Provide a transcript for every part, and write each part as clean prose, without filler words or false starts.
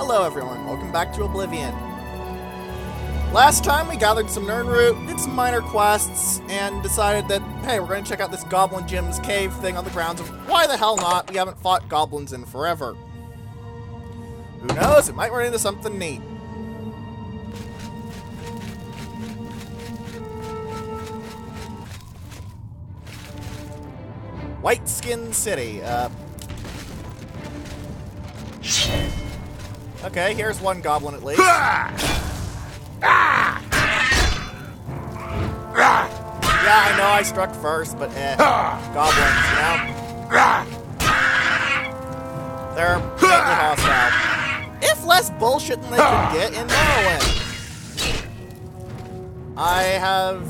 Hello everyone, welcome back to Oblivion. Last time we gathered some nerd root, did some minor quests, and decided that, hey, we're going to check out this Goblin Jim's cave thing on the grounds of why the hell not, we haven't fought goblins in forever. Who knows, it might run into something neat. White Skin City, okay, here's one goblin at least. Yeah, I know I struck first, but goblins, you know? They're faintly hostile. If less bullshit than they could get in Morrowind. I have,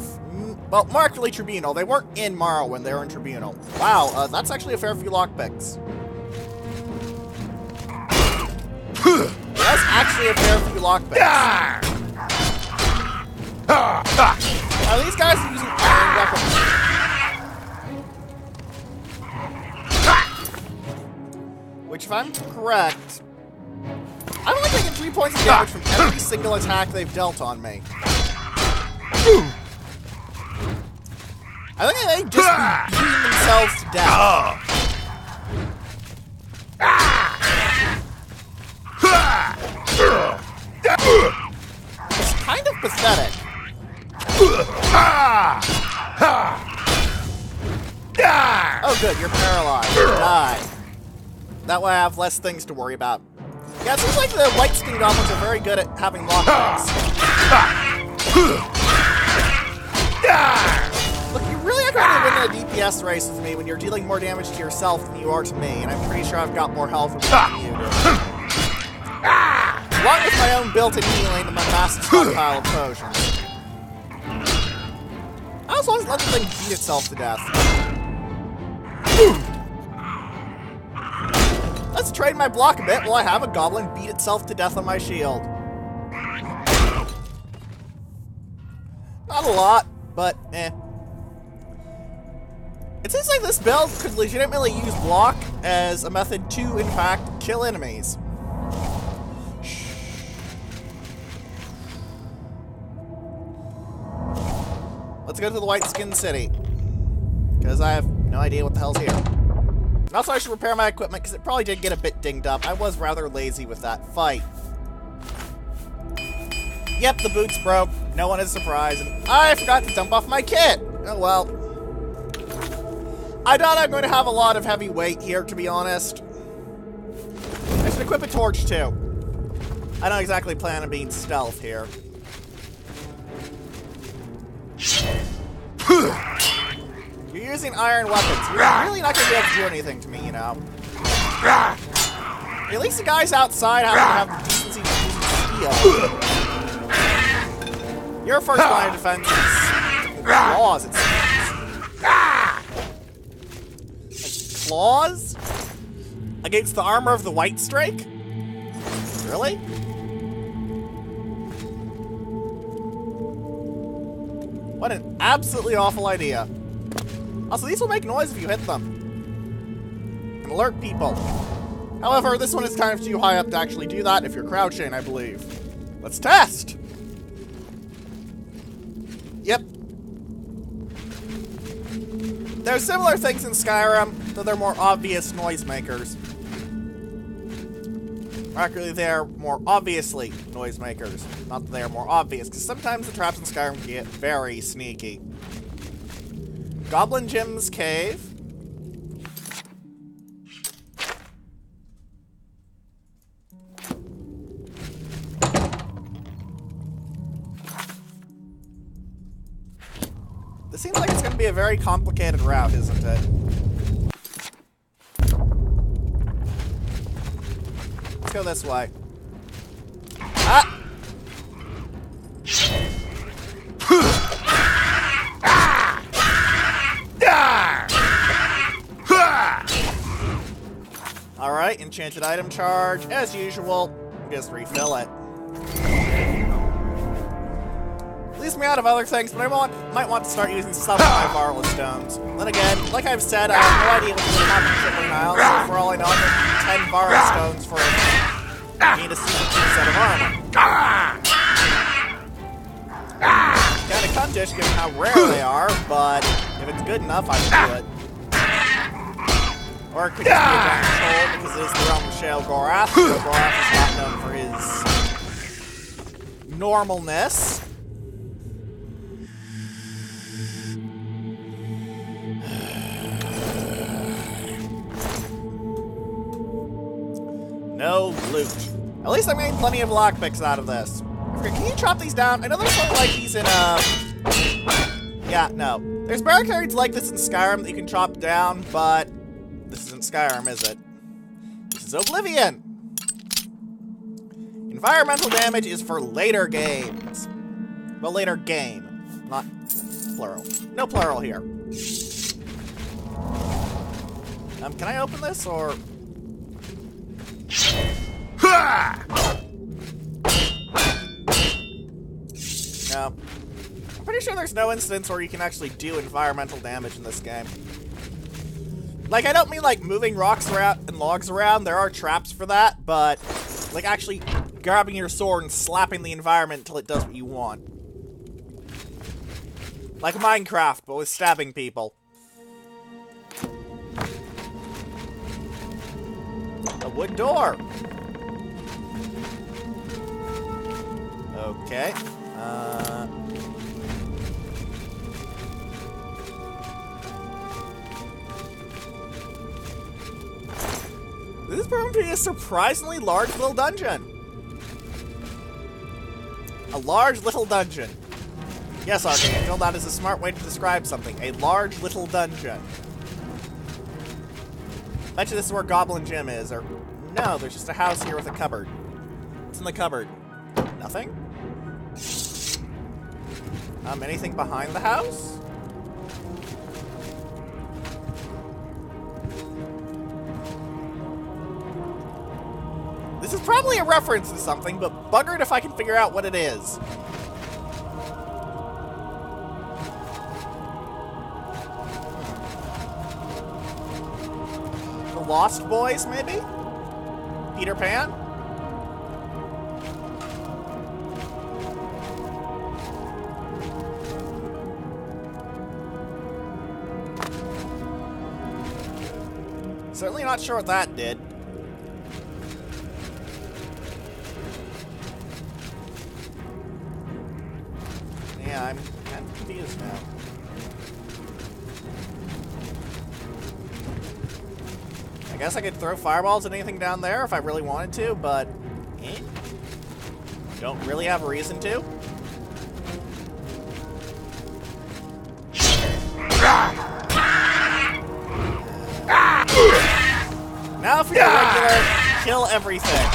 well, markedly Tribunal. They weren't in Morrowind, they were in Tribunal. Wow, that's actually a fair few lockpicks. That's actually a fair few lockpicks. Are these guys using iron weapons? Which, if I'm correct, I'm only taking 3 points of damage from every single attack they've dealt on me. I think they just be beating themselves to death. It's kind of pathetic. Oh good, you're paralyzed. Die. That way I have less things to worry about. Yeah, it seems like the white skin goblins are very good at having lockpicks. Look, you really are going to win a DPS race with me when you're dealing more damage to yourself than you are to me, and I'm pretty sure I've got more health than you do. Along with my own built-in healing and my massive stockpile of potions. I also want to let the thing beat itself to death. Let's trade my block a bit while I have a goblin beat itself to death on my shield. Not a lot, but eh. It seems like this build could legitimately use block as a method to, in fact, kill enemies. Let's go to the White Skin City, because I have no idea what the hell's here. And also I should repair my equipment, because it probably did get a bit dinged up. I was rather lazy with that fight. Yep, the boots broke. No one is surprised. And I forgot to dump off my kit. Oh well. I doubt I'm going to have a lot of heavy weight here, to be honest. I should equip a torch, too. I don't exactly plan on being stealth here. You're using iron weapons. You're really not going to be able to do anything to me, you know. At least the guys outside have the decency to use steel. Your first line of defense is claws, it seems. Claws? Against the armor of the White Strake? Really? What an absolutely awful idea. Also, these will make noise if you hit them. And alert people. However, this one is kind of too high up to actually do that if you're crouching, I believe. Let's test! Yep. There's similar things in Skyrim, though they're more obvious noisemakers. Actually, they're more obviously noisemakers. Not that they are more obvious, because sometimes the traps in Skyrim can get very sneaky. Goblin Jim's cave. This seems like it's going to be a very complicated route, isn't it? Let's go this way. Ah! Alright, enchanted item charge. As usual, just refill it. Leaves me out of other things, but I might want to start using some of my Varla stones. Then again, like I've said, I have no idea what's going to happen to Triple Nile, so for all I know, I'm going to need 10 Varla stones for need a set of armor. Kinda cuntish given how rare they are, but if it's good enough, I can do it. Or it could just be a giant troll because it is the realm of Shale Gorath. So Gorath is not known for his normalness. No loot. At least I made plenty of lockpicks out of this. Can you chop these down? I know there's something like these in, yeah, no. There's barricades like this in Skyrim that you can chop down, but this isn't Skyrim, is it? This is Oblivion! Environmental damage is for later games. Well, later game, not plural. No plural here. Can I open this, or...? No. I'm pretty sure there's no instance where you can actually do environmental damage in this game. Like, I don't mean, like, moving rocks around and logs around. There are traps for that, but, like, actually grabbing your sword and slapping the environment until it does what you want. Like Minecraft, but with stabbing people. A wood door. Okay. This is proving to be a surprisingly large little dungeon. A large little dungeon. Yes, Archangel, that is a smart way to describe something. A large little dungeon. Bet you this is where Goblin Gym is, or... No, there's just a house here with a cupboard. What's in the cupboard? Nothing? Anything behind the house? This is probably a reference to something, but buggered if I can figure out what it is. The Lost Boys, maybe? Peter Pan? Certainly not sure what that did. Yeah, I'm kind of confused now. I guess I could throw fireballs at anything down there if I really wanted to, but... Don't really have a reason to. Now for your regular, kill everything.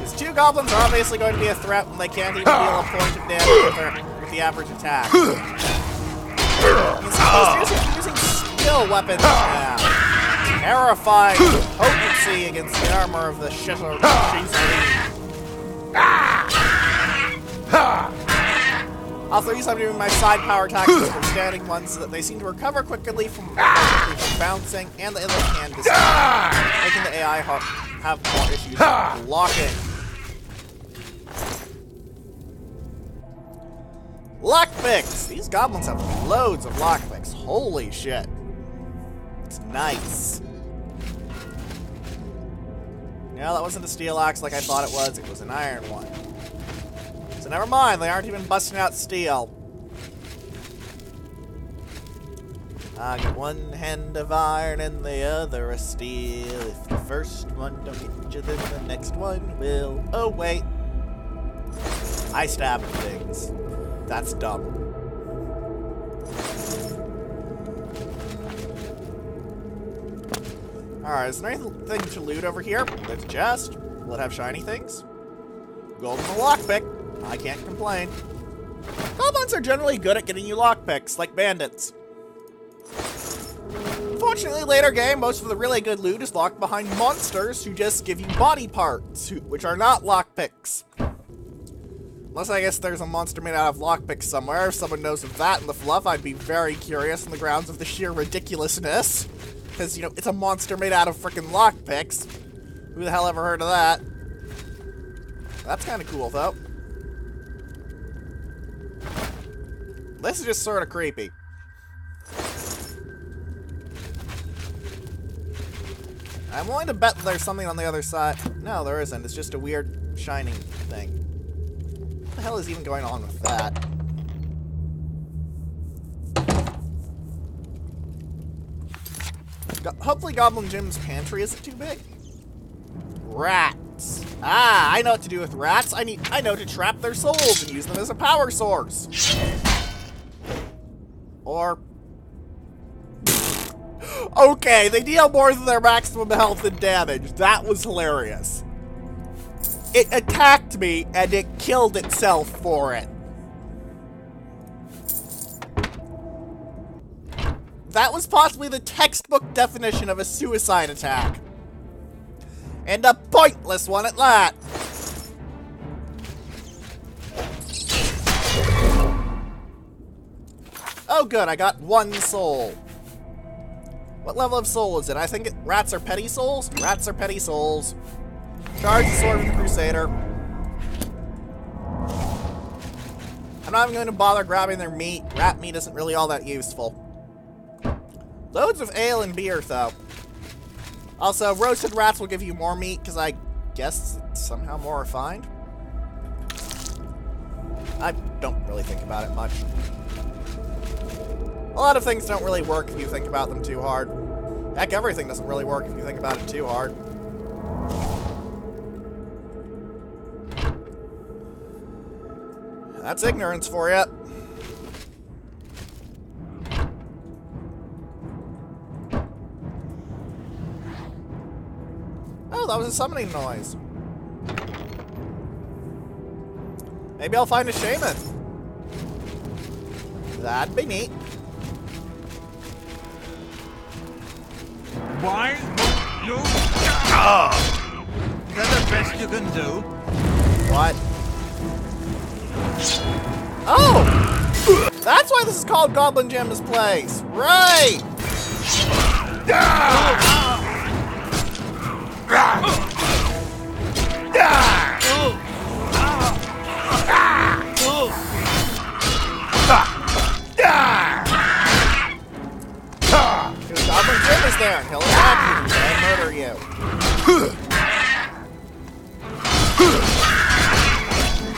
These two goblins are obviously going to be a threat when they can't even deal a point of damage with the average attack. He's using skill weapons now. Terrifying potency against the armor of the shitter. Also, I'm doing my side power tactics for standing ones so that they seem to recover quickly from bouncing, and the other hand is making the AI have more issues blocking. Lockpicks! These goblins have loads of lockpicks. Holy shit. It's nice. No, that wasn't a steel axe like I thought it was. It was an iron one. So never mind, they aren't even busting out steel. I got one hand of iron and the other of steel. If the first one don't get you, then the next one will. Oh, wait. I stab things. That's dumb. Alright, is there anything to loot over here? There's a chest. Will it have shiny things? Golden lockpick. I can't complain. Goblins are generally good at getting you lockpicks, like bandits. Unfortunately, later game, most of the really good loot is locked behind monsters who just give you body parts, which are not lockpicks. Unless I guess there's a monster made out of lockpicks somewhere. If someone knows of that in the fluff, I'd be very curious on the grounds of the sheer ridiculousness. Because, you know, it's a monster made out of frickin' lockpicks. Who the hell ever heard of that? That's kind of cool, though. This is just sort of creepy. I'm willing to bet there's something on the other side. No, there isn't. It's just a weird shining thing. What the hell is even going on with that? Hopefully Goblin Jim's pantry isn't too big. Rats. Ah, I know what to do with rats. I know to trap their souls and use them as a power source. Or... okay, they deal more than their maximum health and damage. That was hilarious. It attacked me, and it killed itself for it. That was possibly the textbook definition of a suicide attack. And a pointless one at that. Oh good, I got 1 soul. What level of soul is it? I think rats are petty souls? Rats are petty souls. Charge the sword of the Crusader. I'm not even going to bother grabbing their meat. Rat meat isn't really all that useful. Loads of ale and beer, though. Also, roasted rats will give you more meat, because I guess it's somehow more refined. I don't really think about it much. A lot of things don't really work if you think about them too hard. Heck, everything doesn't really work if you think about it too hard. That's ignorance for you. Oh, that was a summoning noise. Maybe I'll find a shaman. That'd be neat. Why won't you? Is that the best you can do? What? Oh! That's why this is called Goblin Jim's Place. Right! Because Goblin Jim is there and he'll attack you and murder you.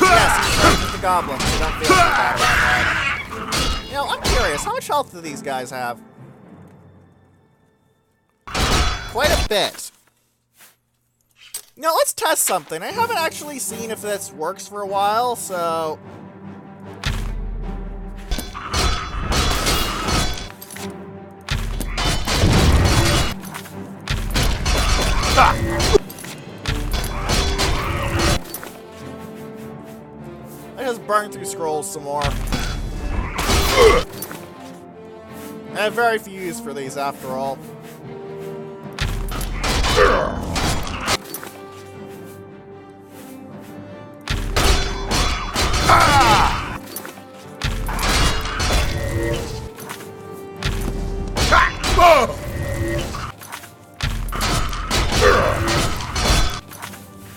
Yes, he's friends with the goblins, so don't feel too bad about that. You know, I'm curious, how much health do these guys have? Quite a bit. Now, let's test something. I haven't actually seen if this works for a while, so... I just burn through scrolls some more. I have very few use for these, after all.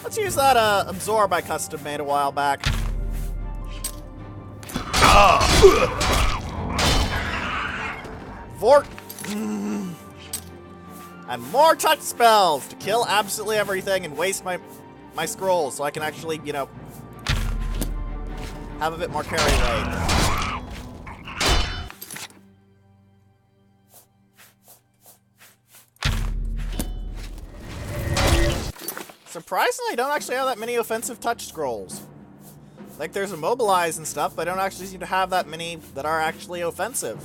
Let's use that absorb I custom made a while back. Vort. And more touch spells to kill absolutely everything and waste my scrolls so I can actually, you know, have a bit more carry weight. Surprisingly, I don't actually have that many offensive touch scrolls. Like, there's immobilize and stuff, but I don't actually seem to have that many that are actually offensive.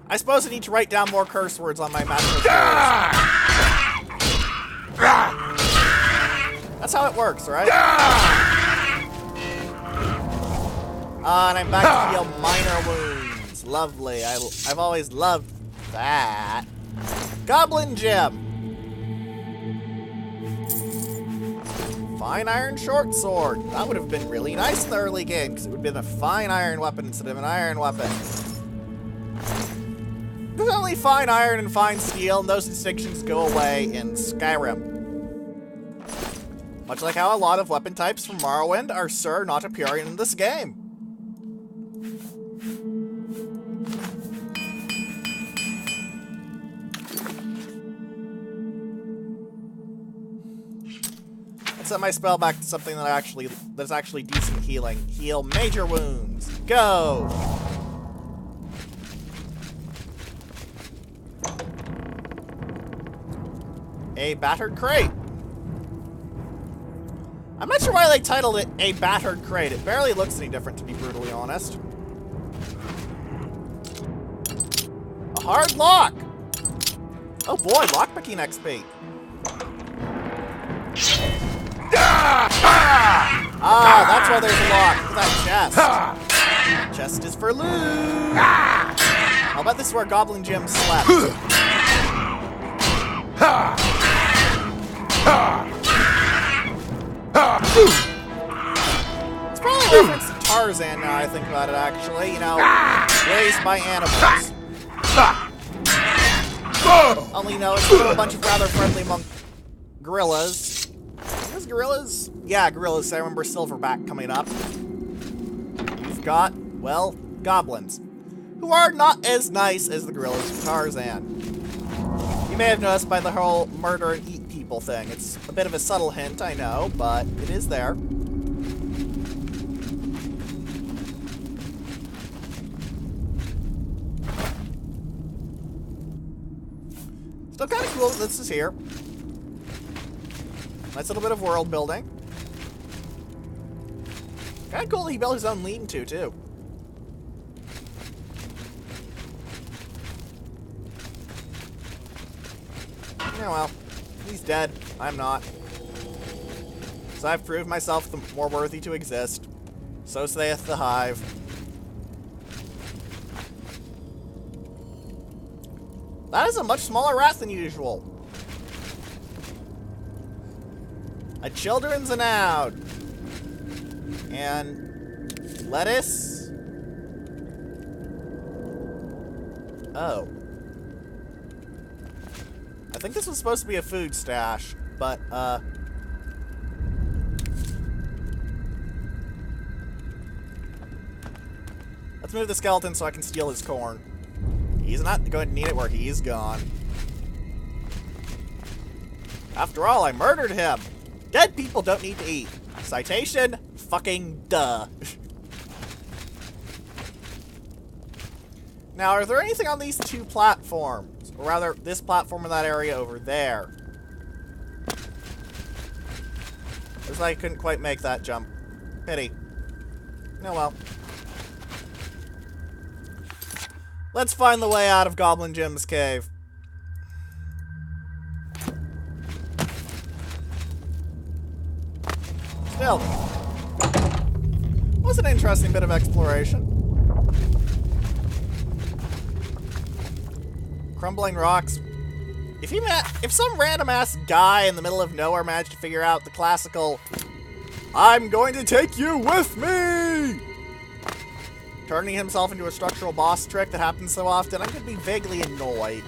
I suppose I need to write down more curse words on my magical scrolls. That's how it works, right? And I'm back to heal minor wounds. Lovely. I've always loved that. Goblin Gem. Fine iron short sword. That would have been really nice in the early game, because it would have been a fine iron weapon instead of an iron weapon. At only fine iron and fine steel, and those distinctions go away in Skyrim. Much like how a lot of weapon types from Morrowind are not appearing in this game. Let's set my spell back to something that's actually decent healing. Heal major wounds. Go! A battered crate. I'm not sure why they titled it A Battered Crate. It barely looks any different, to be brutally honest. A hard lock! Oh boy, lockpicking XP. Ah, that's why there's a lock. Look at that chest. Chest is for loot. How about this is where Goblin Jim slept? It's probably a reference to Tarzan now I think about it, actually. You know, raised by animals. Only, no, it's a bunch of rather friendly gorillas. There's gorillas? Yeah, gorillas. I remember Silverback coming up. You've got, well, goblins. Who are not as nice as the gorillas from Tarzan. You may have noticed by the whole murder and eat people thing. It's a bit of a subtle hint, I know, but it is there. Still kind of cool that this is here. Nice little bit of world building. Kind of cool that he built his own lean-to, too. Yeah, well, he's dead. I'm not. So I've proved myself the more worthy to exist. So saith the Hive. That is a much smaller rat than usual. A children's anaud. And lettuce. Oh. I think this was supposed to be a food stash, but, let's move the skeleton so I can steal his corn. He's not going to need it where he's gone. After all, I murdered him. Dead people don't need to eat. Citation? Fucking duh. Now, are there anything on these two platforms? Or rather, this platform in that area over there? Looks like I couldn't quite make that jump. Pity. Oh well. Let's find the way out of Goblin Jim's cave. Still, was an interesting bit of exploration. Crumbling rocks. If some random ass guy in the middle of nowhere managed to figure out the classical, "I'm going to take you with me," turning himself into a structural boss trick that happens so often, I could be vaguely annoyed.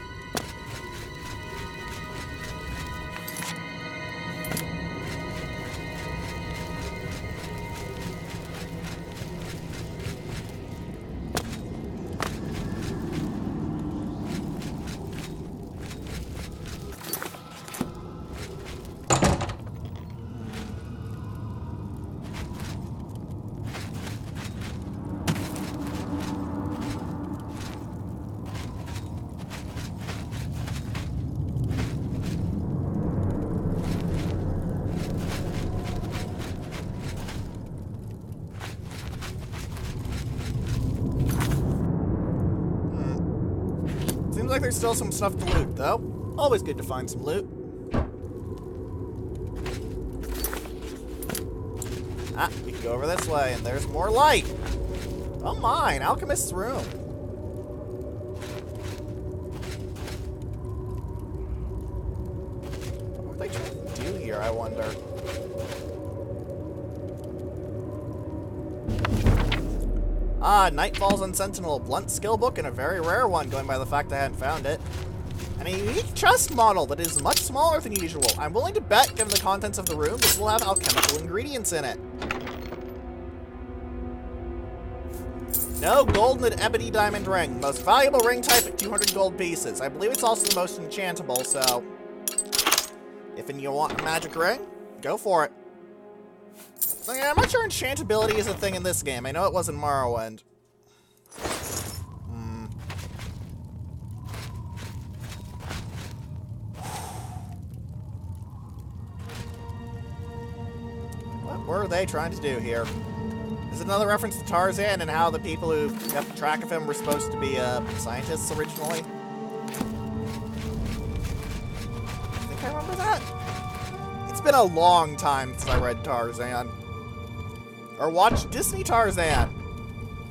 Seems like there's still some stuff to loot, though. Always good to find some loot. Ah, we can go over this way, and there's more light. Oh my, an alchemist's room. What are they trying to do here, I wonder? Ah, Nightfall's on Sentinel. Blunt skill book and a very rare one, going by the fact I hadn't found it. And a unique chest model that is much smaller than usual. I'm willing to bet, given the contents of the room, this will have alchemical ingredients in it. No gold and ebony diamond ring. Most valuable ring type at 200 gold pieces. I believe it's also the most enchantable, so if you want a magic ring, go for it. So yeah, I'm not sure enchantability is a thing in this game. I know it was in Morrowind. What were they trying to do here? Is it another reference to Tarzan and how the people who kept track of him were supposed to be scientists originally? I think I remember that. It's been a long time since I read Tarzan. Or watched Disney Tarzan.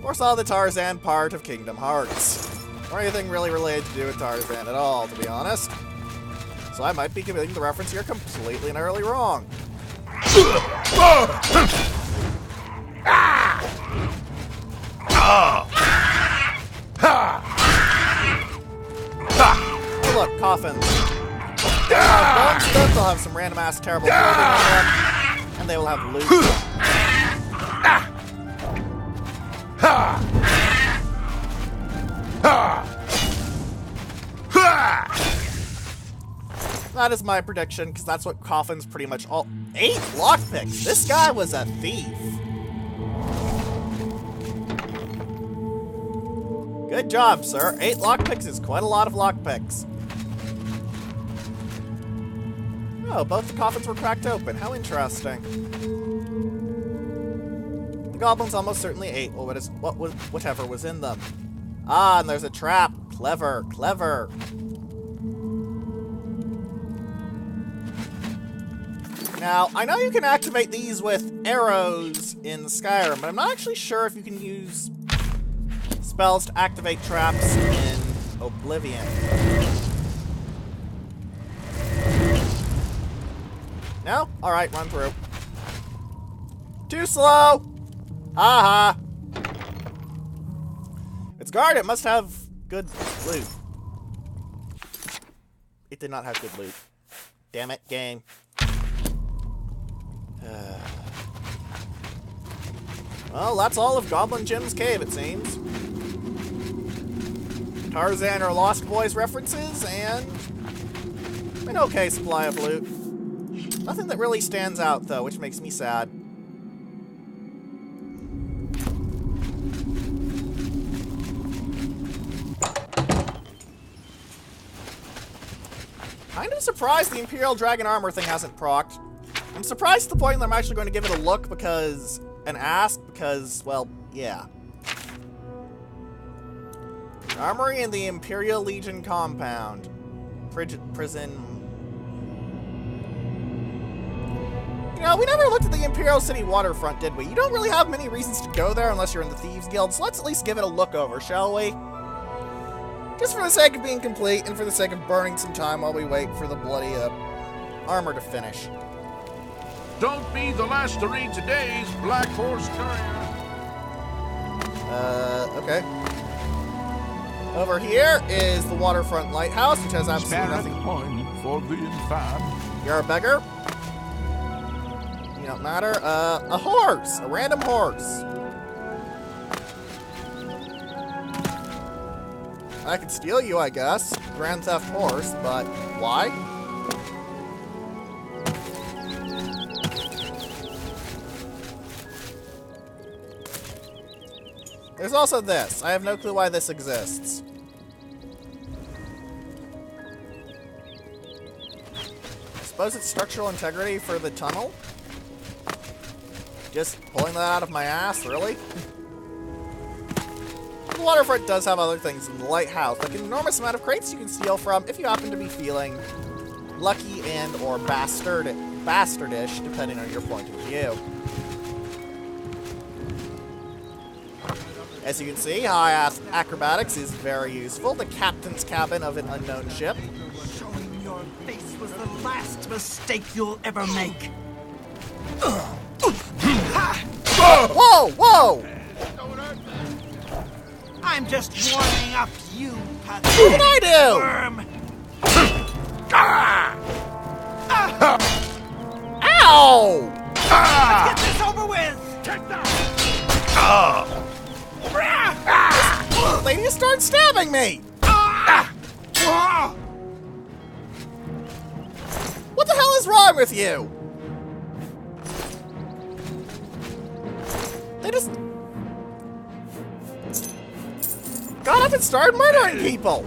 Or saw the Tarzan part of Kingdom Hearts. Or anything really related to do with Tarzan at all, to be honest. So I might be committing the reference here completely and utterly wrong. Oh look, coffins. They'll have bone stuff, they'll have some random ass terrible clothing on them, and they will have loot. That is my prediction, because that's what coffins pretty much all— 8 lockpicks! This guy was a thief! Good job, sir. 8 lockpicks is quite a lot of lockpicks. Oh, both the coffins were cracked open. How interesting. The goblins almost certainly ate whatever was in them. Ah, and there's a trap. Clever, clever. Now, I know you can activate these with arrows in Skyrim, but I'm not actually sure if you can use spells to activate traps in Oblivion. No? Alright, run through. Too slow! Haha! It's guard, it must have good loot. It did not have good loot. Damn it, game. Well, that's all of Goblin Jim's cave, it seems. Tarzan or Lost Boys references, and an okay supply of loot. Nothing that really stands out, though, which makes me sad. Kind of surprised the Imperial Dragon Armor thing hasn't procced. I'm surprised to the point that I'm actually going to give it a look because— and ask because, well, yeah. Armory in the Imperial Legion compound. Prison. You know, we never looked at the Imperial City waterfront, did we? You don't really have many reasons to go there unless you're in the Thieves Guild, so let's at least give it a look over, shall we? Just for the sake of being complete and for the sake of burning some time while we wait for the bloody armor to finish. Don't be the last to read today's Black Horse Courier. Okay. Over here is the waterfront lighthouse, which has absolutely nothing. Point for the infam. You're a beggar. You don't matter. A horse! A random horse. I could steal you, I guess. Grand Theft Horse, but why? There's also this. I have no clue why this exists. I suppose it's structural integrity for the tunnel? Just pulling that out of my ass, really? The waterfront does have other things in the lighthouse, like an enormous amount of crates you can steal from if you happen to be feeling lucky and or bastardish, depending on your point of view. As you can see, high acrobatics is very useful. The captain's cabin of an unknown ship. Showing your face was the last mistake you'll ever make. Whoa! Whoa! I'm just warming up, you What did I do? worm. Ow! Get this over with. Take that! The lady started stabbing me! What the hell is wrong with you? They just got up and started murdering people!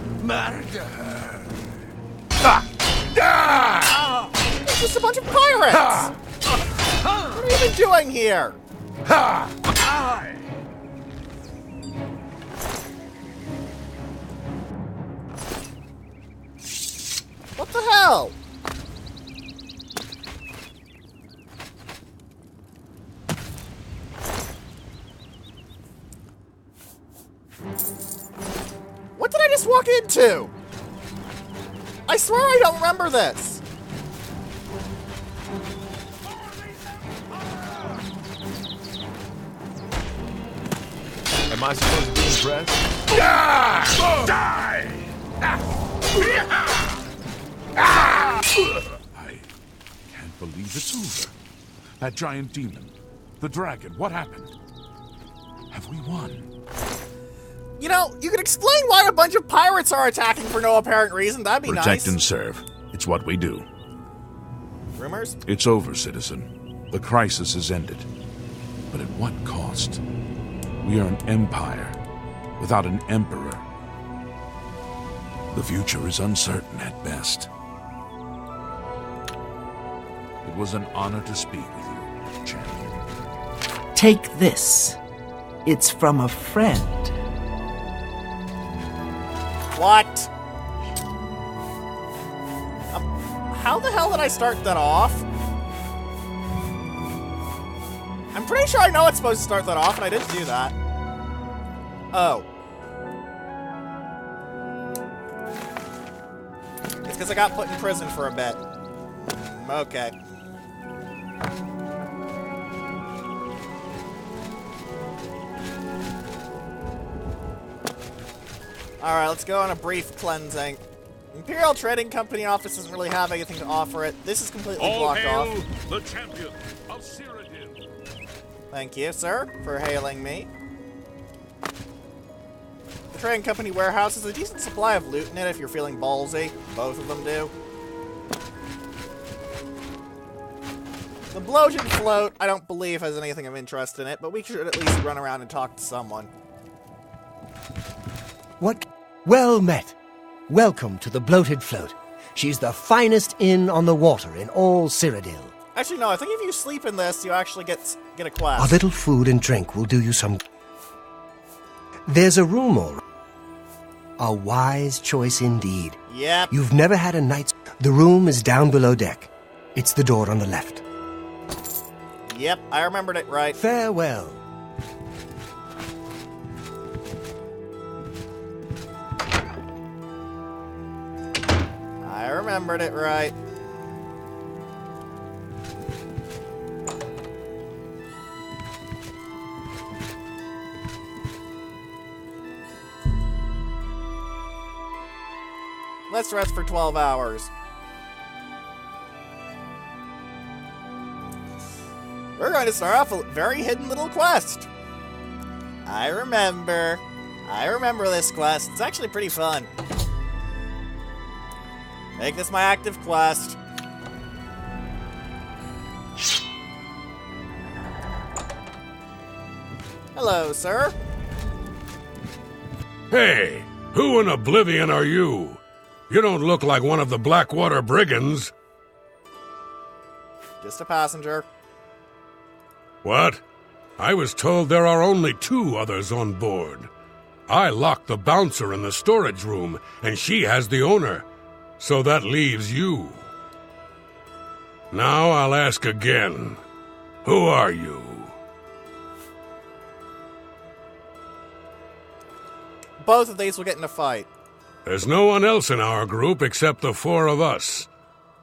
It's just a bunch of pirates! What are you even doing here? What the hell? What did I just walk into? I swear I don't remember this. Am I supposed to be impressed? Die! I can't believe it's over. That giant demon, the dragon, what happened? Have we won? You know, you could explain why a bunch of pirates are attacking for no apparent reason. That'd be Protect nice. and serve. It's what we do. Rumors? It's over, citizen. The crisis is ended. But at what cost? We are an empire without an emperor. The future is uncertain at best. It was an honor to speak with you, champion. Take this. It's from a friend. What? How the hell did I start that off? I'm pretty sure I know it's supposed to start that off, and I didn't do that. Oh. It's because I got put in prison for a bit. Okay. Alright, let's go on a brief cleansing. Imperial Trading Company office doesn't really have anything to offer it. This is completely blocked off. The champion of Cyrodiil. Thank you, sir, for hailing me. The Trading Company warehouse has a decent supply of loot in it if you're feeling ballsy. Both of them do. The bloated float, I don't believe has anything of interest in it, but we should at least run around and talk to someone. What? Well met. Welcome to the Bloated Float. She's the finest inn on the water in all Cyrodiil. Actually, no, I think if you sleep in this, you actually get a A quest. little food and drink will do you some... There's a room, all right. A wise choice indeed. Yep. You've never had a night's... The room is down below deck. It's the door on the left. Yep, I remembered it right. Farewell. I remembered it right. Let's rest for 12 hours. We're going to start off a very hidden little quest. I remember this quest. It's actually pretty fun. Make this my active quest. Hello, sir. Hey, who in Oblivion are you? You don't look like one of the Blackwater brigands. Just a passenger. What? I was told there are only 2 others on board. I locked the bouncer in the storage room, and she has the owner. So that leaves you. Now I'll ask again. Who are you? Both of these will get in a fight. There's no one else in our group except the 4 of us.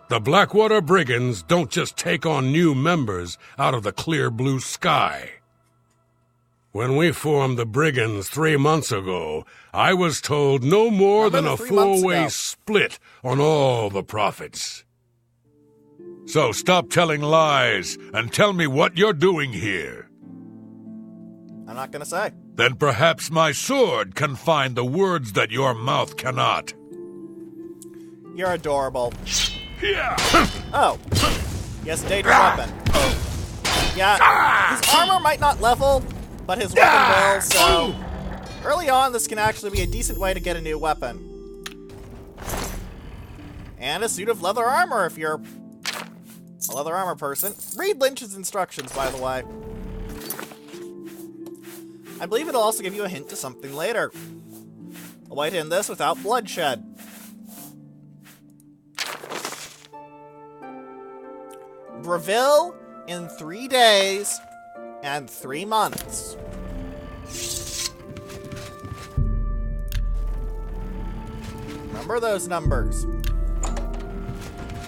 The Blackwater Brigands don't just take on new members out of the clear blue sky. When we formed the Brigands 3 months ago, I was told no more than a 3 months four-way ago. split on all the profits. So stop telling lies and tell me what you're doing here. I'm not gonna say. Then perhaps my sword can find the words that your mouth cannot. You're adorable. Yeah. Oh. Yes, dangerous weapon. Yeah, his armor might not level, but his weapon will, so... Early on, this can actually be a decent way to get a new weapon. And a suit of leather armor if you're a leather armor person. Read Lynch's instructions, by the way. I believe it'll also give you a hint to something later. A way to end this without bloodshed. Breville in 3 days and 3 months. Remember those numbers.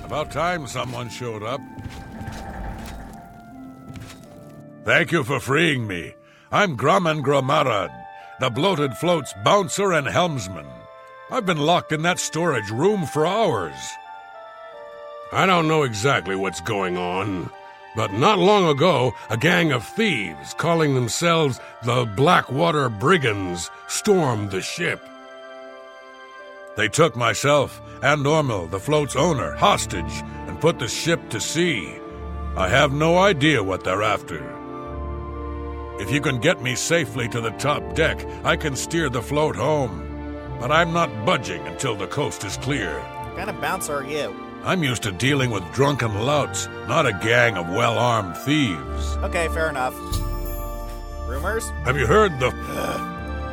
About time someone showed up. Thank you for freeing me. I'm Grumman Gromarad, the bloated float's bouncer and helmsman. I've been locked in that storage room for hours. I don't know exactly what's going on, but not long ago, a gang of thieves calling themselves the Blackwater Brigands stormed the ship. They took myself and Ormil, the float's owner, hostage and put the ship to sea. I have no idea what they're after. If you can get me safely to the top deck, I can steer the float home. But I'm not budging until the coast is clear. What kind of bouncer are you? I'm used to dealing with drunken louts, not a gang of well-armed thieves. Okay, fair enough. Rumors? Have you heard the...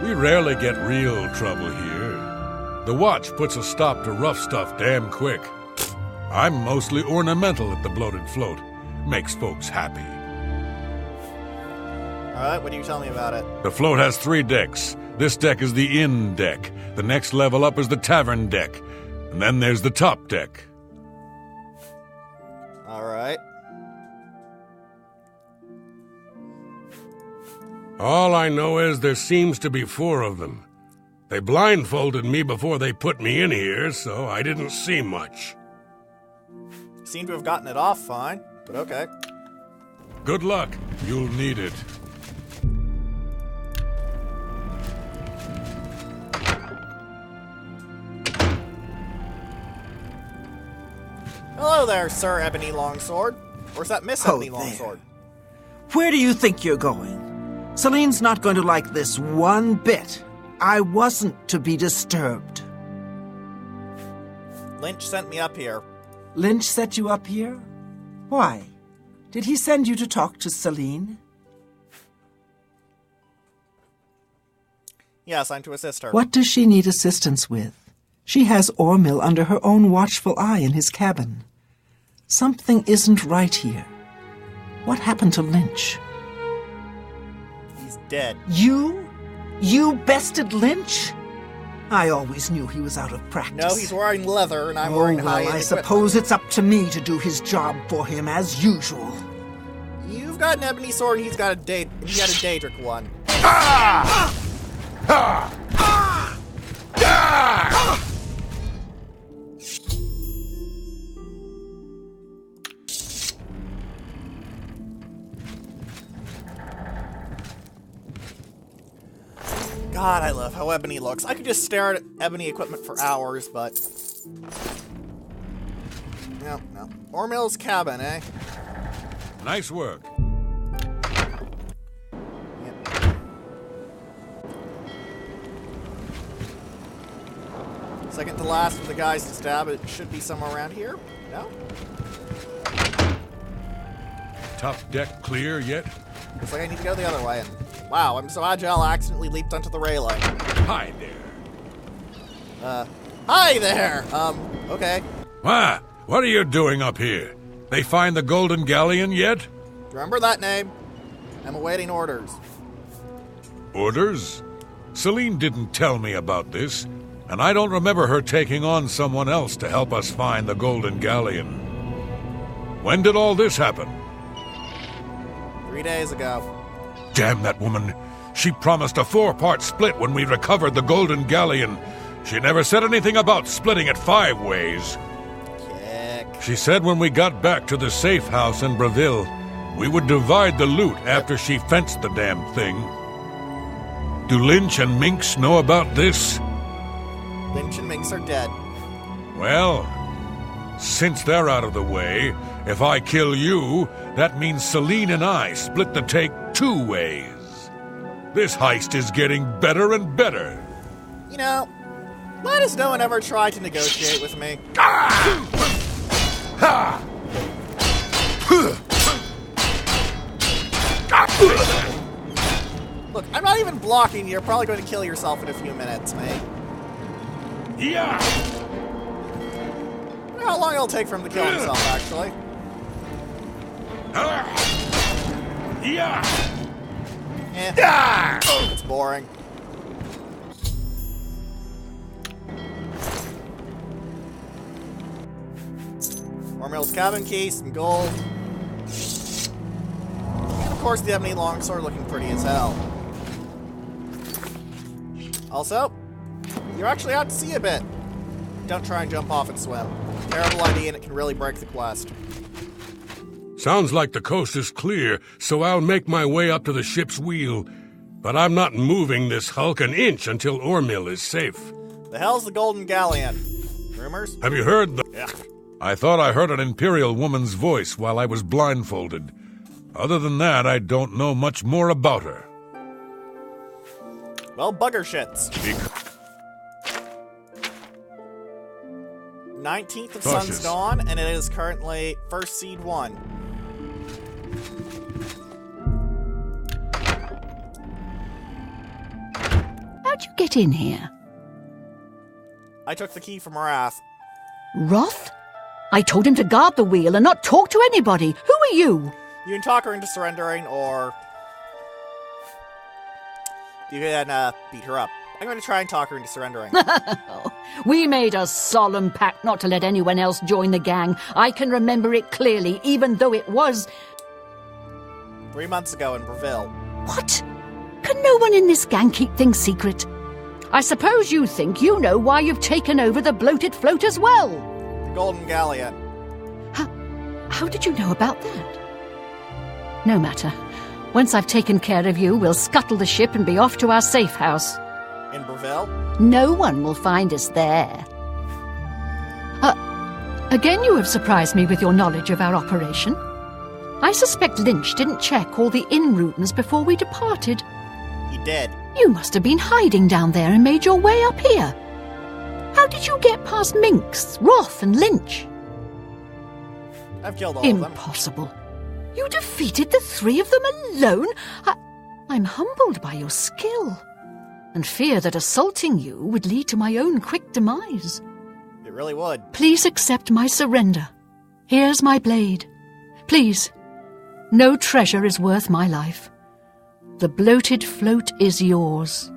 We rarely get real trouble here. The watch puts a stop to rough stuff damn quick. I'm mostly ornamental at the bloated float. Makes folks happy. Alright, what do you tell me about it? The float has 3 decks. This deck is the inn deck. The next level up is the tavern deck. And then there's the top deck. Alright. All I know is there seems to be 4 of them. They blindfolded me before they put me in here, so I didn't see much. Seem to have gotten it off fine, but okay. Good luck. You'll need it. Hello there, Sir Ebony Longsword. Or is that Miss Oh, Ebony there. Longsword? Where do you think you're going? Celine's not going to like this one bit. I wasn't to be disturbed. Lynch sent me up here. Lynch set you up here? Why? Did he send you to talk to Celine? Yes, I'm to assist her. What does she need assistance with? She has Ormil under her own watchful eye in his cabin. Something isn't right here. What happened to Lynch? He's dead. You? You bested Lynch? I always knew he was out of practice. No, he's wearing leather and I'm Oh, wearing well, high-end I equipment. suppose it's up to me to do his job for him as usual. You've got an ebony sword and he's got a Daedric one. God, I love how ebony looks. I could just stare at ebony equipment for hours, but... No. Ormil's cabin, eh? Nice work. Yep. Second to last of the guys to stab. It should be somewhere around here. No? Top deck clear yet? Looks like I need to go the other way. And wow, I'm so agile I accidentally leaped onto the railing. Hi there. Hi there! Okay. What are you doing up here? They find the Golden Galleon yet? Remember that name? I'm awaiting orders. Orders? Celine didn't tell me about this, and I don't remember her taking on someone else to help us find the Golden Galleon. When did all this happen? 3 days ago. Damn that woman. She promised a 4-part split when we recovered the Golden Galleon. She never said anything about splitting it 5 ways. Kick. She said when we got back to the safe house in Breville, we would divide the loot after she fenced the damn thing. Do Lynch and Minx know about this? Lynch and Minx are dead. Well, since they're out of the way, if I kill you, that means Celine and I split the take 2 ways. This heist is getting better and better. You know, why does no one ever try to negotiate with me? Look, I'm not even blocking you. You're probably going to kill yourself in a few minutes, mate. Yeah. I wonder how long it'll take for him to kill himself, actually. Yeah. It's boring. Ormill's cabin key, some gold. And of course the ebony longsword looking pretty as hell. Also, you're actually out to sea a bit. Don't try and jump off and swim. Terrible idea, and it can really break the quest. Sounds like the coast is clear, so I'll make my way up to the ship's wheel. But I'm not moving this hulk an inch until Ormill is safe. The hell's the Golden Galleon? Rumors? Have you heard the... Yeah. I thought I heard an Imperial woman's voice while I was blindfolded. Other than that, I don't know much more about her. Well, bugger shits. 19th of Sun's Cautious. Dawn, and it is currently First Seed 1. How'd you get in here? I took the key from Wrath. Roth? I told him to guard the wheel and not talk to anybody. Who are you? You can talk her into surrendering, or you can beat her up. I'm going to try and talk her into surrendering. We made a solemn pact not to let anyone else join the gang. I can remember it clearly, even though it was... 3 months ago in Breville. What? Can no one in this gang keep things secret? I suppose you think you know why you've taken over the bloated float as well. The Golden Galleon. How did you know about that? No matter. Once I've taken care of you, we'll scuttle the ship and be off to our safe house. In Breville? No one will find us there. Again you have surprised me with your knowledge of our operation. I suspect Lynch didn't check all the inn rooms before we departed. He did. You must have been hiding down there and made your way up here. How did you get past Minx, Roth, and Lynch? I've killed all of them. Impossible. You defeated the 3 of them alone? I'm humbled by your skill, and fear that assaulting you would lead to my own quick demise. It really would. Please accept my surrender. Here's my blade. Please, no treasure is worth my life. The bloated float is yours.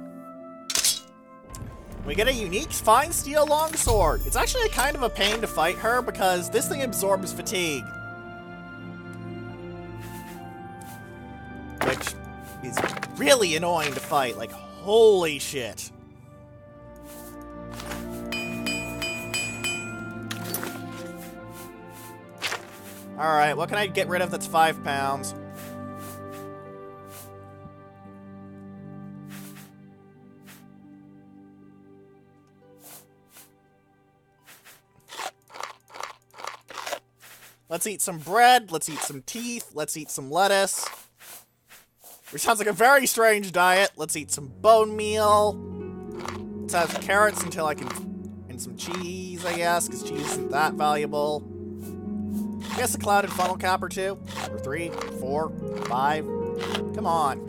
We get a unique fine steel longsword. It's actually kind of a pain to fight her because this thing absorbs fatigue. Which is really annoying to fight, like holy shit. Alright, what can I get rid of that's 5 pounds? Let's eat some bread, let's eat some teeth, let's eat some lettuce. Which sounds like a very strange diet. Let's eat some bone meal. Let's have carrots until I can... and some cheese, I guess, because cheese isn't that valuable. I guess a clouded funnel cap or 2. Or 3, 4, 5. Come on.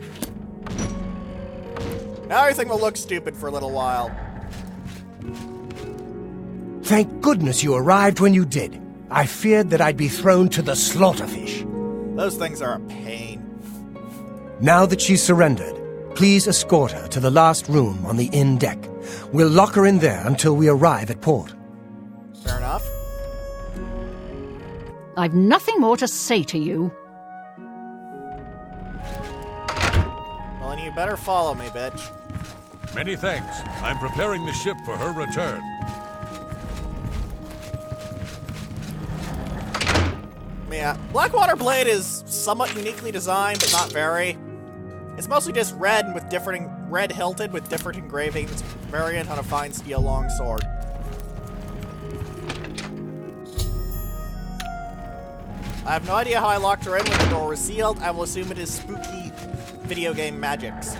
Now everything will look stupid for a little while. Thank goodness you arrived when you did. I feared that I'd be thrown to the slaughterfish. Those things are a pain. Now that she's surrendered, please escort her to the last room on the inn deck. We'll lock her in there until we arrive at port. Fair enough. I've nothing more to say to you. Well, any you better follow me, bitch. Many thanks. I'm preparing the ship for her return. Yeah, Blackwater Blade is somewhat uniquely designed, but not very. It's mostly just red with red hilted with different engravings, variant on a fine steel longsword. I have no idea how I locked her in when the door was sealed. I will assume it is spooky video game magics.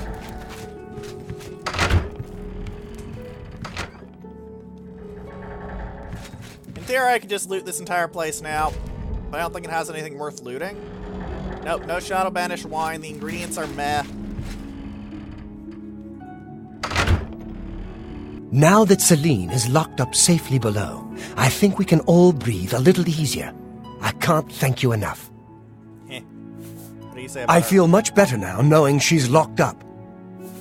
In theory, I could just loot this entire place now, but I don't think it has anything worth looting. Nope, no Shadow Banished wine. The ingredients are meh. Now that Celine is locked up safely below, I think we can all breathe a little easier. I can't thank you enough. What do you say about I her? feel much better now knowing she's locked up.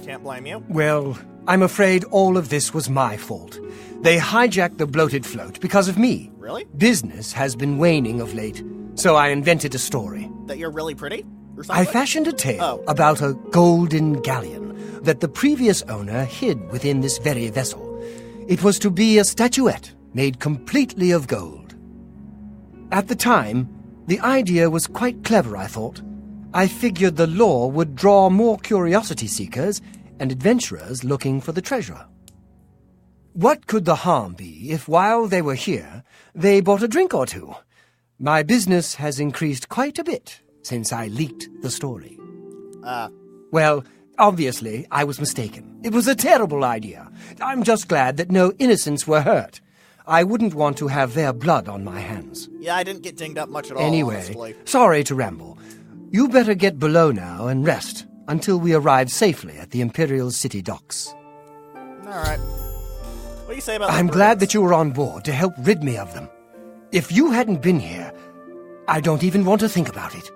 Can't blame you. Well, I'm afraid all of this was my fault. They hijacked the bloated float because of me. Really? Business has been waning of late, so I invented a story. That you're really pretty? Or something? I fashioned a tale about a golden galleon that the previous owner hid within this very vessel. It was to be a statuette made completely of gold. At the time, the idea was quite clever, I thought. I figured the lore would draw more curiosity seekers and adventurers looking for the treasure. What could the harm be if while they were here, they bought a drink or two? My business has increased quite a bit since I leaked the story. Well, obviously, I was mistaken. It was a terrible idea. I'm just glad that no innocents were hurt. I wouldn't want to have their blood on my hands. Yeah, I didn't get dinged up much at all, Anyway, honestly. sorry to ramble. You better get below now and rest until we arrive safely at the Imperial City docks. Alright. What do you say about I'm the glad birds? that you were on board to help rid me of them. If you hadn't been here, I don't even want to think about it.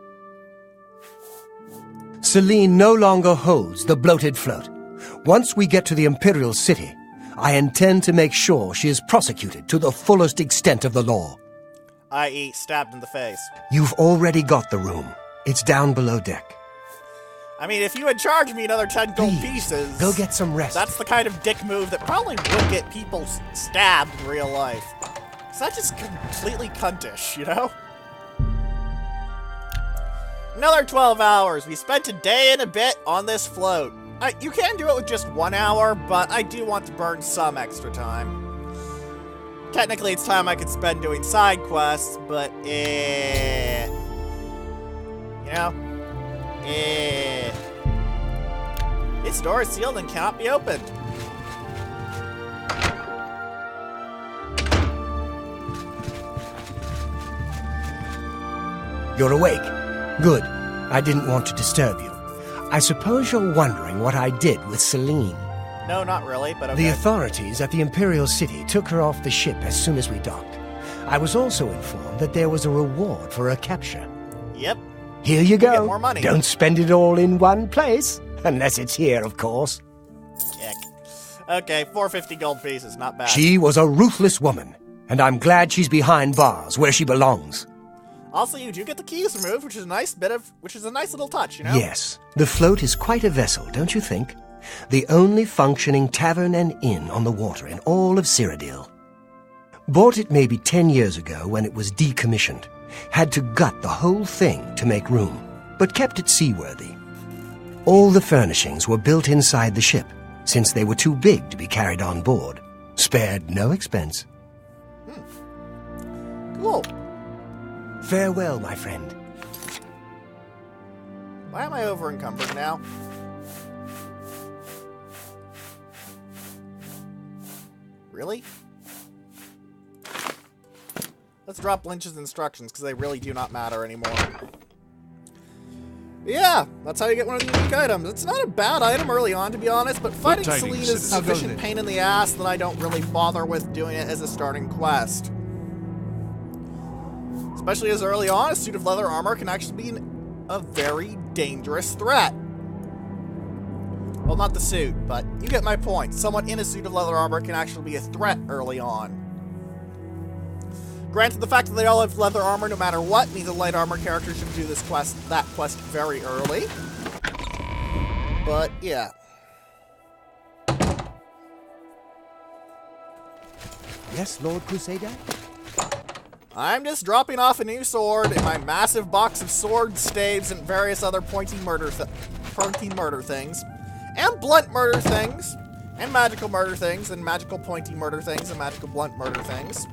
Celine no longer holds the bloated float. Once we get to the Imperial City, I intend to make sure she is prosecuted to the fullest extent of the law. I.e. stabbed in the face. You've already got the room. It's down below deck. I mean, if you had charged me another 10 gold Please, pieces... go get some rest. That's the kind of dick move that probably would get people stabbed in real life. Is that just completely cuntish, you know? Another 12 hours. We spent a day and a bit on this float. You can do it with just 1 hour, but I do want to burn some extra time. Technically, it's time I could spend doing side quests, but you know? This door is sealed and cannot be opened. You're awake. Good. I didn't want to disturb you. I suppose you're wondering what I did with Celine. No, not really, but okay. The authorities at the Imperial City took her off the ship as soon as we docked. I was also informed that there was a reward for her capture. Yep. Here you go. Get more money. Don't spend it all in one place. Unless it's here, of course. Kick. Okay, 450 gold pieces, not bad. She was a ruthless woman, and I'm glad she's behind bars where she belongs. Also, you do get the keys removed, which is a nice little touch, you know? Yes, the float is quite a vessel, don't you think? The only functioning tavern and inn on the water in all of Cyrodiil. Bought it maybe 10 years ago when it was decommissioned. Had to gut the whole thing to make room, but kept it seaworthy. All the furnishings were built inside the ship, since they were too big to be carried on board. Spared no expense. Cool. Farewell, my friend. Why am I over encumbered now? Really? Let's drop Lynch's instructions, because they really do not matter anymore. Yeah, that's how you get one of the unique items. It's not a bad item early on, to be honest, but fighting tidings, Celine is citizen. sufficient pain in the ass that I don't really bother with doing it as a starting quest. Especially as early on, a suit of leather armor can actually be a very dangerous threat. Well, not the suit, but you get my point. Someone in a suit of leather armor can actually be a threat early on. Granted, the fact that they all have leather armor no matter what means a light armor character should do that quest very early. but yeah. Yes, Lord Crusader? I'm just dropping off a new sword in my massive box of swords, staves, and various other pointy murder things. And blunt murder things. And magical murder things. And magical pointy murder things. And magical blunt murder things.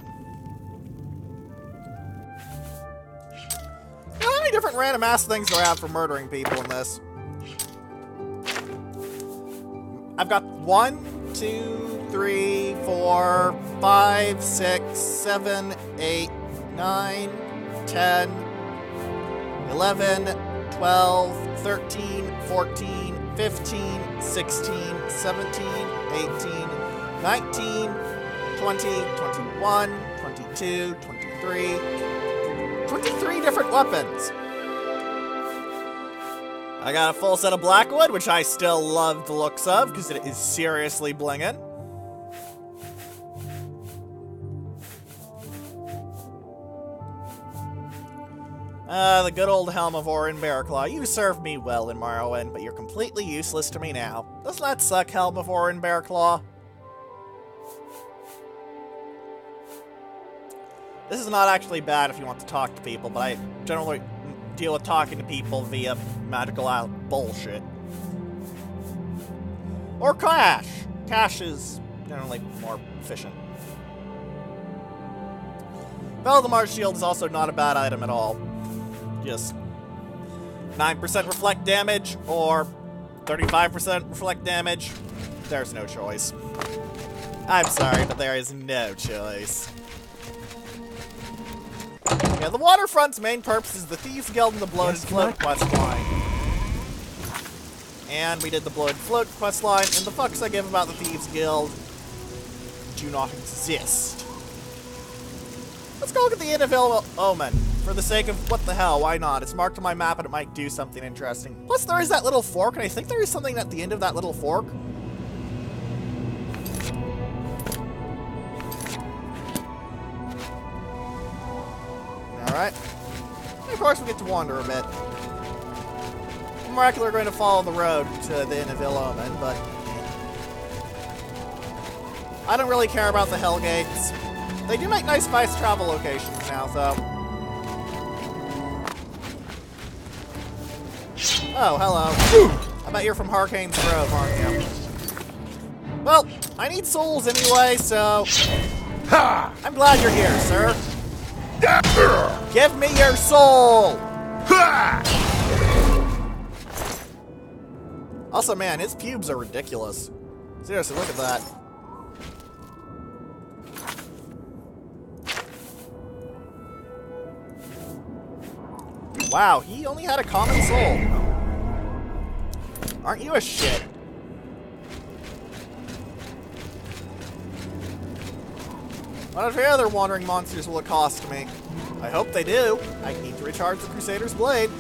How many different random ass things do I have for murdering people in this? I've got 1, 2, 3, 4, 5, 6, 7, 8, 9, 10, 11, 12, 13, 14, 15, 16, 17, 18, 19, 20, 21, 22, 23, 23 different weapons. I got a full set of Blackwood, which I still love the looks of, because it is seriously blingin'. The good old Helm of Orin Bearclaw. You served me well in Morrowind, but you're completely useless to me now. Doesn't that suck, Helm of Orin Bearclaw? This is not actually bad if you want to talk to people, but I generally deal with talking to people via magical bullshit. Or cash. Cash is generally more efficient. Valdemar Shield is also not a bad item at all. Just 9% reflect damage or 35% reflect damage. There's no choice. I'm sorry, but there is no choice. Yeah, the Waterfront's main purpose is the Thieves Guild and the Bloated Float quest line. And we did the Bloated Float quest line, and the fucks I give about the Thieves Guild do not exist. Let's go look at the Inn of Ill Omen. For the sake of what the hell, why not? It's marked on my map and it might do something interesting. Plus there is that little fork, and I think there is something at the end of that little fork. Alright. Of course we get to wander a bit. We're actually going to follow the road to the Inn of Ill Omen, but I don't really care about the Hellgates. They do make nice fast travel locations now, though. Oh, hello. I bet you're from Harkane's Grove, aren't you? Well, I need souls anyway, so I'm glad you're here, sir. Give me your soul! Also, man, his pubes are ridiculous. Seriously, look at that. Wow, he only had a common soul. Aren't you a shit? What if the other wandering monsters will accost me? I hope they do. I need to recharge the Crusader's Blade.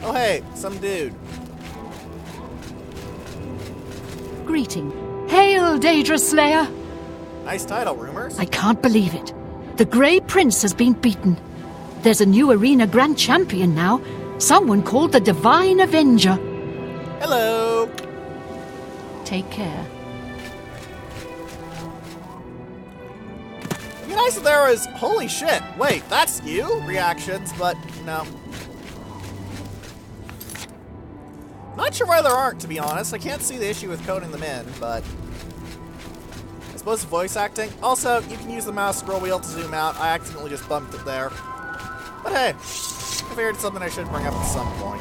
Oh hey, some dude. Greeting. Hail, Daedra Slayer! Nice title, Rumors. I can't believe it. The Grey Prince has been beaten. There's a new arena grand champion now. Someone called the Divine Avenger. Hello! Take care. It'd be nice if there was, holy shit, wait, that's you? Reactions, but no. Not sure why there aren't, to be honest. I can't see the issue with coding them in, but I suppose voice acting. Also, you can use the mouse scroll wheel to zoom out. I accidentally just bumped it there. But hey, I figured it's something I should bring up at some point.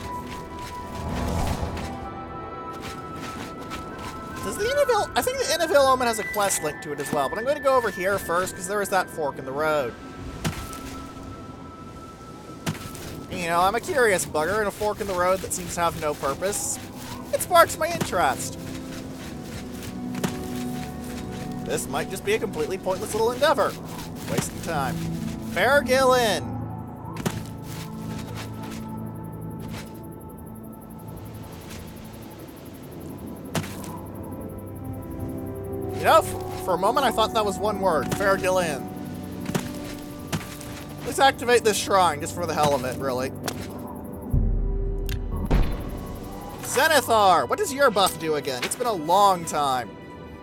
Does the Inn of Ill... I think the Inn of Ill Omen has a quest link to it as well, but I'm going to go over here first, because there is that fork in the road. You know, I'm a curious bugger, and a fork in the road that seems to have no purpose. It sparks my interest. This might just be a completely pointless little endeavor. Wasting time. Fairgill Inn. You know, for a moment I thought that was one word. Fairgill Inn. Let's activate this shrine, just for the hell of it, really. Zenithar, what does your buff do again? It's been a long time.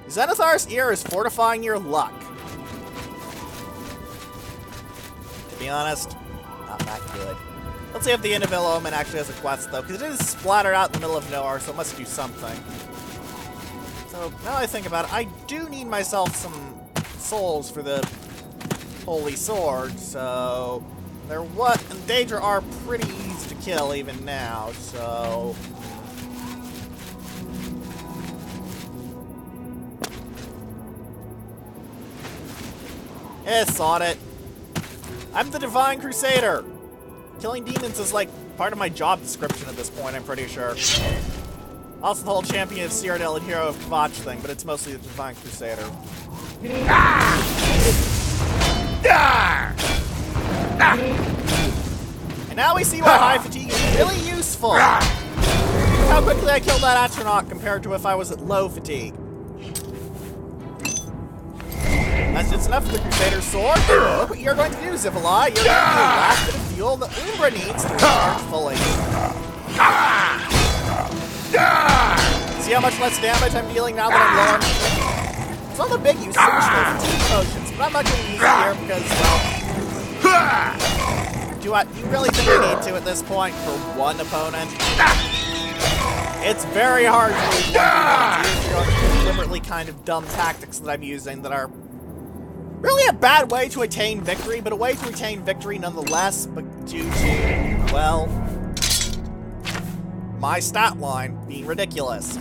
Zenithar's ear is fortifying your luck. To be honest, not that good. Let's see if the Innival Omen actually has a quest, though, because it is splattered out in the middle of nowhere, so it must do something. So, now I think about it, I do need myself some souls for the Holy Sword, so... They're what? And Daedra are pretty easy to kill even now, so... Sod it. I'm the Divine Crusader. Killing demons is like part of my job description at this point, I'm pretty sure. Also the whole Champion of Cyrodiil and Hero of Kvatch thing, but it's mostly the Divine Crusader. And now we see why high fatigue is really useful. Look how quickly I killed that astronaut compared to if I was at low fatigue. That's just enough for the Crusader's sword. Look what you're going to do, Zivalai. You're going to be the last bit of fuel that Umbra needs to recharge fully. See how much less damage I'm dealing now that I'm low on fatigue? It's not a big use of fatigue potions, but I'm not going to use it here because, well... Do you really think I need to at this point for one opponent? It's very hard to use the deliberately kind of dumb tactics that I'm using that are really a bad way to attain victory, but a way to attain victory nonetheless, but due to, well, my stat line being ridiculous.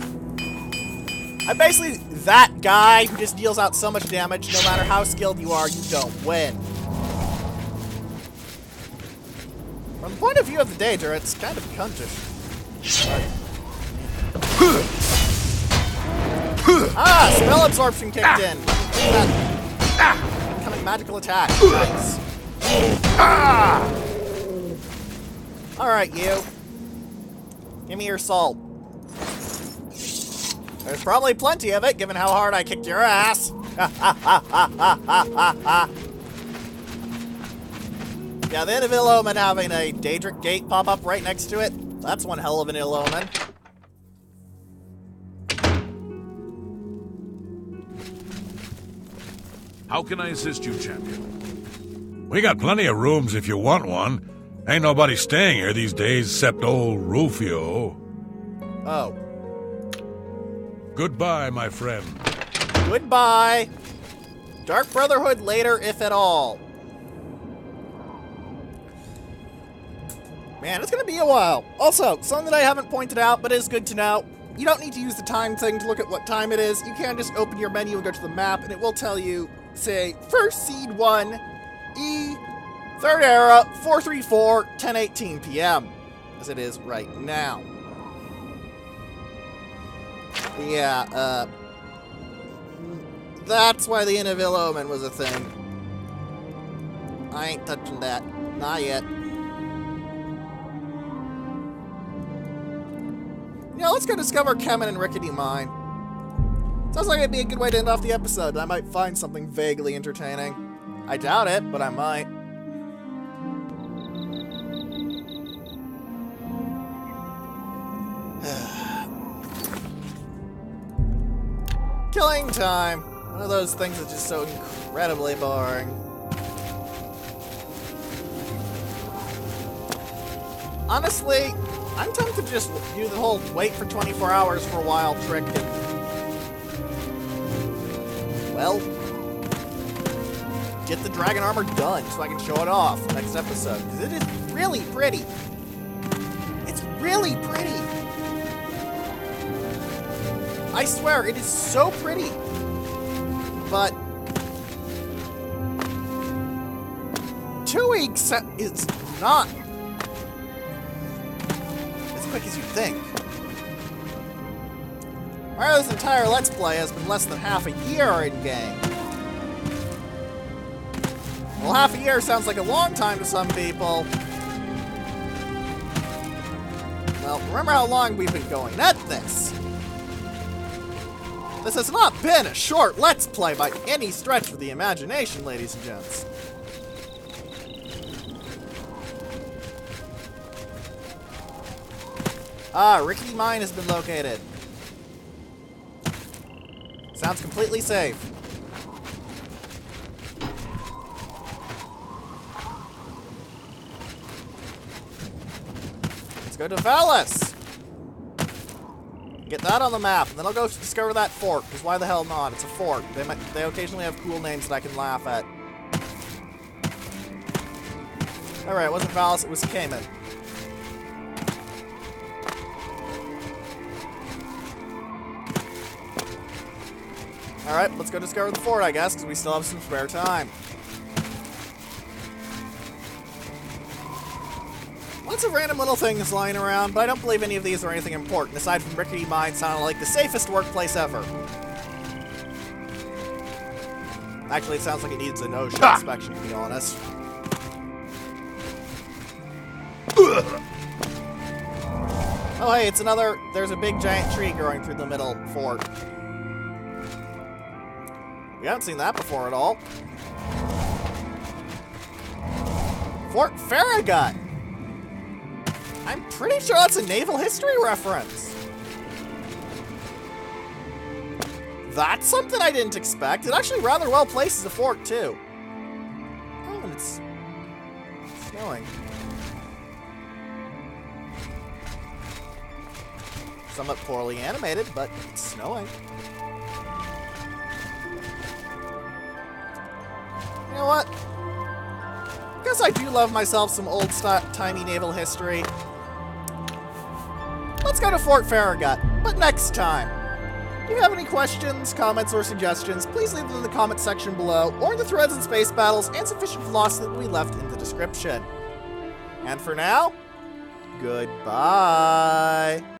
I'm basically that guy who just deals out so much damage, no matter how skilled you are, you don't win. From the point of view of the Daedra, it's kind of cuntish. Ah! Spell absorption kicked in! Incoming magical attack. Nice. Alright, you. Give me your salt. There's probably plenty of it, given how hard I kicked your ass. Yeah, the Innival Omen having a Daedric gate pop up right next to it, that's one hell of an ill omen. How can I assist you, champion? We got plenty of rooms if you want one. Ain't nobody staying here these days except old Rufio. Oh. Goodbye, my friend. Goodbye. Dark Brotherhood later, if at all. Man, it's gonna be a while. Also, something that I haven't pointed out, but is good to know. You don't need to use the time thing to look at what time it is. You can just open your menu and go to the map, and it will tell you, say, First Seed 1, E, Third Era, 434, 10:18 p.m., as it is right now. Yeah, that's why the Innival Omen was a thing. I ain't touching that. Not yet. Yeah, let's go discover Kemen and Rickety Mine. Sounds like it'd be a good way to end off the episode. I might find something vaguely entertaining. I doubt it, but I might. Killing time. One of those things that's just so incredibly boring. Honestly, I'm tempted to just do the whole wait for 24 hours for a while trick and... well... get the dragon armor done so I can show it off next episode. Because it is really pretty. It's really pretty. I swear, it is so pretty. But... 2 weeks is not... quick as you think. Mario's entire Let's Play has been less than half a year in-game. Well, half a year sounds like a long time to some people. Well, remember how long we've been going at this. This has not been a short Let's Play by any stretch of the imagination, ladies and gents. Ah, rickety mine has been located. Sounds completely safe. Let's go to Valis. Get that on the map, and then I'll go discover that fort, because why the hell not? It's a fort. They occasionally have cool names that I can laugh at. Alright, it wasn't Valis, it was Cayman. Alright, let's go discover the fort, I guess, because we still have some spare time. Lots of random little things lying around, but I don't believe any of these are anything important, aside from Rickety Mine sounding like the safest workplace ever. Actually, it sounds like it needs an OSHA inspection, to be honest. Oh hey, it's another... There's a big giant tree growing through the middle fort. We haven't seen that before at all. Fort Farragut! I'm pretty sure that's a naval history reference. That's something I didn't expect. It actually rather well places a fort, too. Oh, and it's snowing. Somewhat poorly animated, but it's snowing. You know what? I guess I do love myself some old-timey naval history. Let's go to Fort Farragut, but next time. If you have any questions, comments, or suggestions, please leave them in the comment section below, or in the threads and space battles, and sufficient floss that we left in the description. And for now, goodbye.